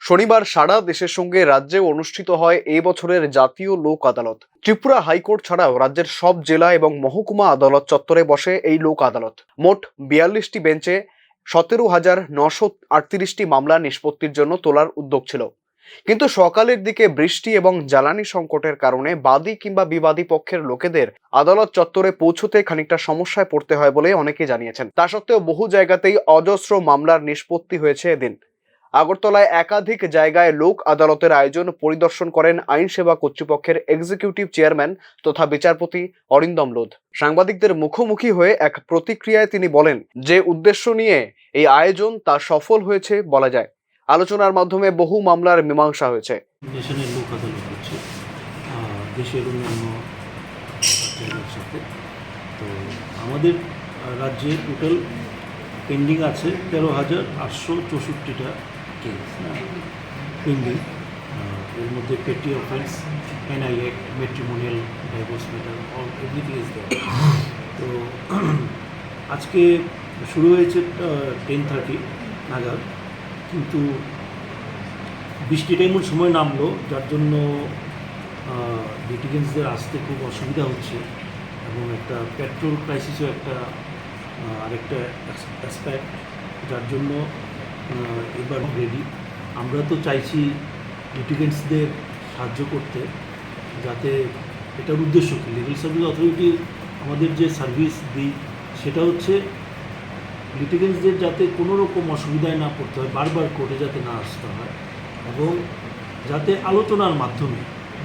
শনিবার সারা দেশের সঙ্গে রাজ্যে অনুষ্ঠিত হয় এই বছরের জাতীয় লোক আদালত। ত্রিপুরা হাইকোর্ট ছাড়াও রাজ্যের সব জেলা এবং মহকুমা আদালত চত্বরে বসে এই লোক আদালত। মোট 42টি বেঞ্চে 17,938টি মামলা নিষ্পত্তির জন্য তোলার উদ্যোগ ছিল। কিন্তু সকালের দিকে বৃষ্টি এবং জ্বালানি সংকটের কারণে বাদী কিংবা বিবাদী পক্ষের লোকেদের আদালত চত্বরে পৌঁছতে খানিকটা সমস্যায় পড়তে হয় বলে অনেকে জানিয়েছেন। তা সত্ত্বেও বহু জায়গাতেই অজস্র মামলার নিষ্পত্তি হয়েছে এদিন। আগরতলায় একাধিক জায়গায় লোক আদালতের আয়োজন পরিদর্শন করেন আইন সেবা কর্তৃপক্ষের এক্সিকিউটিভ চেয়ারম্যান তথা বিচারপতি অরিন্দম লোধ। সাংবাদিকদের মুখোমুখি হয়ে এক প্রতিক্রিয়ায় তিনি বলেন, যে উদ্দেশ্য নিয়ে এই আয়োজন তা সফল হয়েছে বলা যায়। আলোচনার মাধ্যমে বহু মামলার মীমাংসা হয়েছে। ন্যাশনাল লোক আদালত হচ্ছে দেশের অন্যান্য জায়গার সাথে। তো আমাদের রাজ্যে টোটাল পেন্ডিং আছে 13,864টা কেস পেন্ডিং। এর মধ্যে petty offence, NI act, matrimonial, divorce matter, all everything is there. তো আজকে শুরু হয়েছে 10:30 নাগাদ, কিন্তু বৃষ্টিটা এমন সময় নামলো যার জন্য লিটিগেন্টসদের আসতে খুব অসুবিধা হচ্ছে, এবং একটা পেট্রোল ক্রাইসিসও আরেকটা অ্যাসপেক্ট, যার জন্য এবার রেডি। আমরা তো চাইছি লিটিগেন্টসদের সাহায্য করতে, যাতে এটার উদ্দেশ্য কি, লিগাল সার্ভিস অথরিটি আমাদের যে সার্ভিস দিই সেটা হচ্ছে লিটিগেন্টসদের যাতে কোনো রকম অসুবিধায় না পড়তে হয়, বারবার কোর্টে যাতে না আসতে হয়, এবং যাতে আলোচনার মাধ্যমে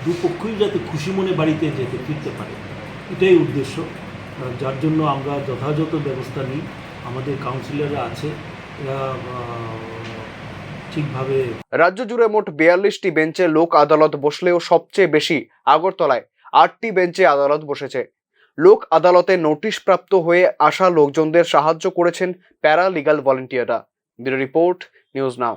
দুপক্ষই যাতে খুশি মনে বাড়িতে যেতে ফিরতে পারে, এটাই উদ্দেশ্য। যার জন্য আমরা যথাযথ ব্যবস্থা নিই। আমাদের কাউন্সিলররা আছে, এরা ঠিকভাবে। রাজ্য জুড়ে মোট 42টি বেঞ্চে লোক আদালত বসলেও সবচেয়ে বেশি আগরতলায় 8টি বেঞ্চে আদালত বসেছে। লোক আদালতে নোটিশ প্রাপ্ত হয়ে আসা লোকজনদের সাহায্য করেছেন প্যারা লিগাল ভলেন্টিয়াররা। ব্যুরো রিপোর্ট, নিউজ নাও।